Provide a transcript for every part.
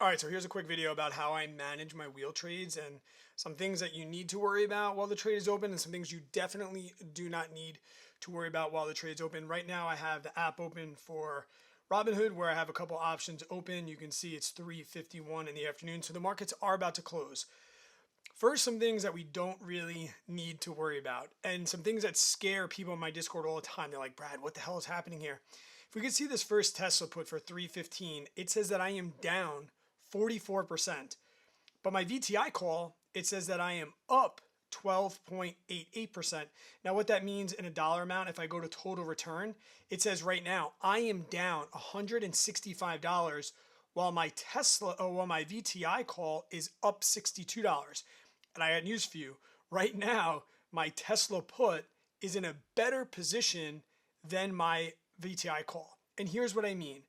All right, so here's a quick video about how I manage my wheel trades and some things that you need to worry about while the trade is open and some things you definitely do not need to worry about while the trade's open. Right now I have the app open for Robinhood where I have a couple options open. You can see it's 3:51 in the afternoon, so the markets are about to close. First, some things that we don't really need to worry about and some things that scare people in my Discord all the time. They're like, Brad, what the hell is happening here? If we could see this first Tesla put for 315, it says that I am down 44%. But my VTI call, it says that I am up 12.88%. Now what that means in a dollar amount, if I go to total return, it says right now I am down $165 while my my VTI call is up $62. And I got news for you. Right now, my Tesla put is in a better position than my VTI call. And here's what I mean.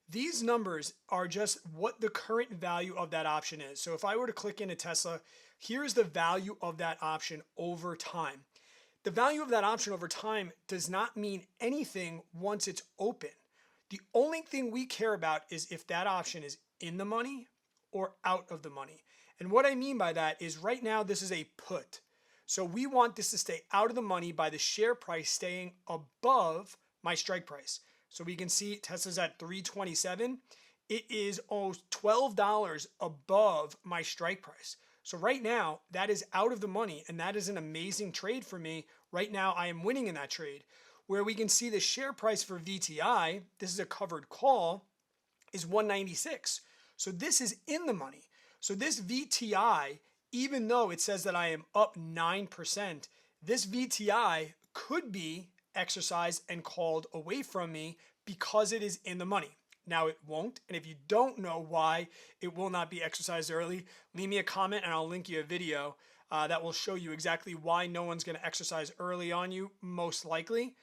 These numbers are just what the current value of that option is. So if I were to click into Tesla, here's the value of that option over time. The value of that option over time does not mean anything once it's open. The only thing we care about is if that option is in the money or out of the money. And what I mean by that is right now this is a put. So we want this to stay out of the money by the share price staying above my strike price. So we can see Tesla's at 327. It is almost $12 above my strike price. So right now that is out of the money and that is an amazing trade for me. Right now I am winning in that trade. Where we can see the share price for VTI, this is a covered call, is 196. So this is in the money. So this VTI, even though it says that I am up 9%, this VTI could be exercised and called away from me because it is in the money. Now it won't, and if you don't know why it will not be exercised early, leave me a comment and I'll link you a video that will show you exactly why no one's going to exercise early on you, most likely.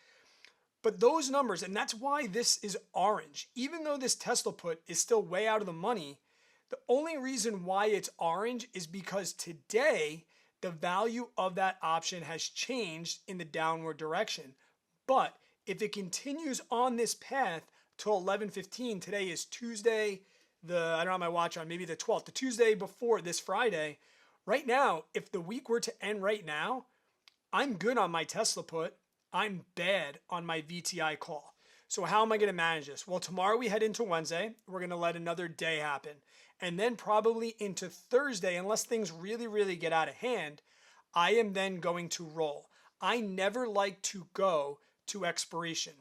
But those numbers, and that's why this is orange. Even though this Tesla put is still way out of the money, the only reason why it's orange is because today the value of that option has changed in the downward direction. But if it continues on this path till 11:15, today is Tuesday, I don't have my watch on, maybe the 12th, the Tuesday before this Friday. Right now, if the week were to end right now, I'm good on my Tesla put. I'm bad on my VTI call. So how am I going to manage this? Well, tomorrow we head into Wednesday. We're going to let another day happen. And then probably into Thursday, unless things really, really get out of hand, I am then going to roll. I never like to go to expiration.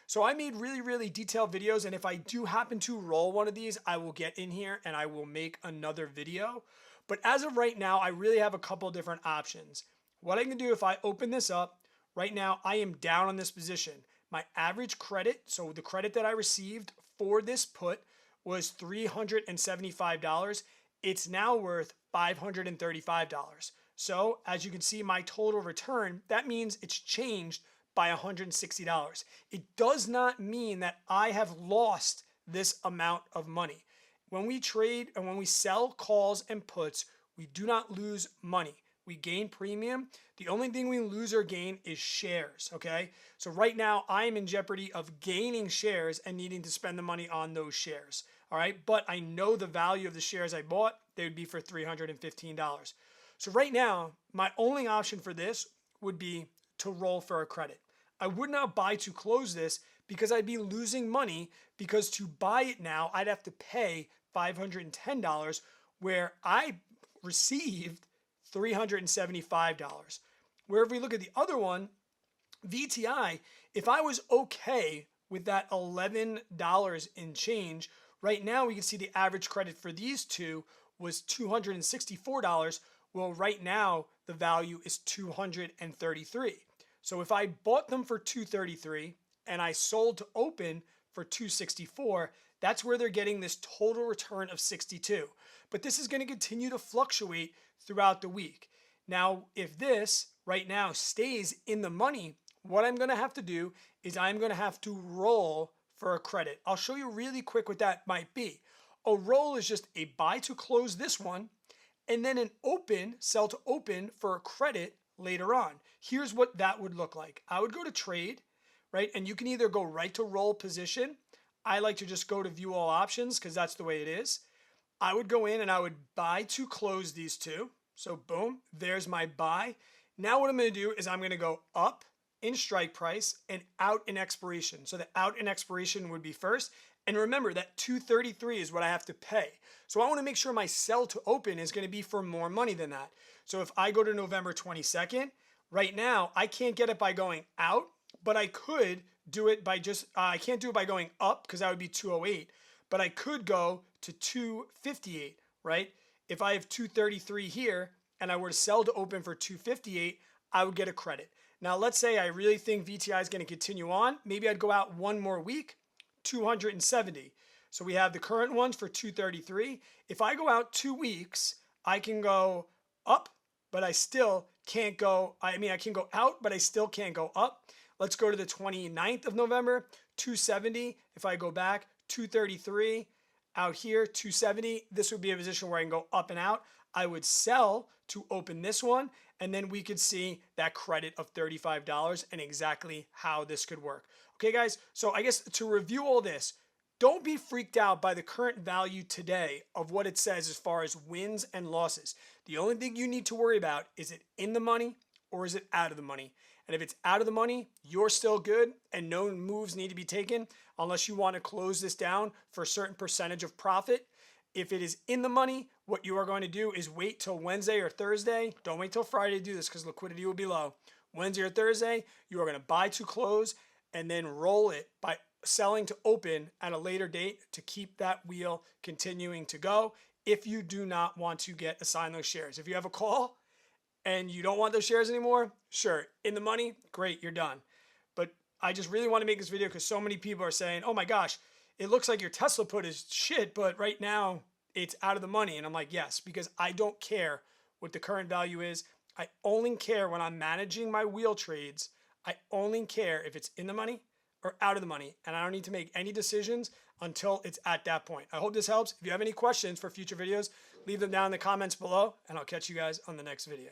So I made really, really detailed videos. And if I do happen to roll one of these, I will get in here and I will make another video. But as of right now, I really have a couple different options. What I can do if I open this up, right now I am down on this position. My average credit, so the credit that I received for this put was $375. It's now worth $535. So as you can see, my total return, that means it's changed by $160. It does not mean that I have lost this amount of money. When we trade and when we sell calls and puts, we do not lose money. We gain premium. The only thing we lose or gain is shares, okay? So right now I am in jeopardy of gaining shares and needing to spend the money on those shares, all right? But I know the value of the shares I bought, they would be for $315. So right now, my only option for this would be to roll for a credit. I would not buy to close this because I'd be losing money because to buy it now, I'd have to pay $510 where I received $375. Where if we look at the other one, VTI, if I was okay with that $11 in change, right now we can see the average credit for these two was $264. Well, right now the value is $233. So if I bought them for $233 and I sold to open for $264, that's where they're getting this total return of $62. But this is going to continue to fluctuate throughout the week. Now, if this right now stays in the money, what I'm going to have to do is I'm going to have to roll for a credit. I'll show you really quick what that might be. A roll is just a buy to close this one and then an open, sell to open for a credit later on. Here's what that would look like. I would go to trade, right? And you can either go right to roll position. I like to just go to view all options because that's the way it is. I would go in and I would buy to close these two. So boom, there's my buy. Now what I'm going to do is I'm going to go up in strike price and out in expiration. So the out in expiration would be first. And remember that 233 is what I have to pay. So I want to make sure my sell to open is going to be for more money than that. So if I go to November 22nd, right now I can't get it by going out, but I could do it by just, I can't do it by going up because that would be 208, but I could go to 258, right? If I have 233 here and I were to sell to open for 258, I would get a credit. Now, let's say I really think VTI is going to continue on. Maybe I'd go out one more week, 270. So we have the current ones for 233. If I go out 2 weeks, I can go up, but I still can't go. I can go out, but I still can't go up. Let's go to the 29th of November, 270. If I go back, 233. Out here, 270. This would be a position where I can go up and out. I would sell to open this one, and then we could see that credit of $35 and exactly how this could work. Okay, guys, so I guess to review all this, don't be freaked out by the current value today of what it says as far as wins and losses. The only thing you need to worry about is it in the money or is it out of the money? And if it's out of the money, you're still good and no moves need to be taken unless you want to close this down for a certain percentage of profit. If it is in the money, what you are going to do is wait till Wednesday or Thursday. Don't wait till Friday to do this because liquidity will be low. Wednesday or Thursday, you are going to buy to close and then roll it by selling to open at a later date to keep that wheel continuing to go if you do not want to get assigned those shares. If you have a call and you don't want those shares anymore, sure, in the money, great, you're done. But I just really want to make this video because so many people are saying, oh my gosh, it looks like your Tesla put is shit, but right now it's out of the money. And I'm like, yes, because I don't care what the current value is. I only care when I'm managing my wheel trades. I only care if it's in the money or out of the money. And I don't need to make any decisions until it's at that point. I hope this helps. If you have any questions for future videos, leave them down in the comments below, and I'll catch you guys on the next video.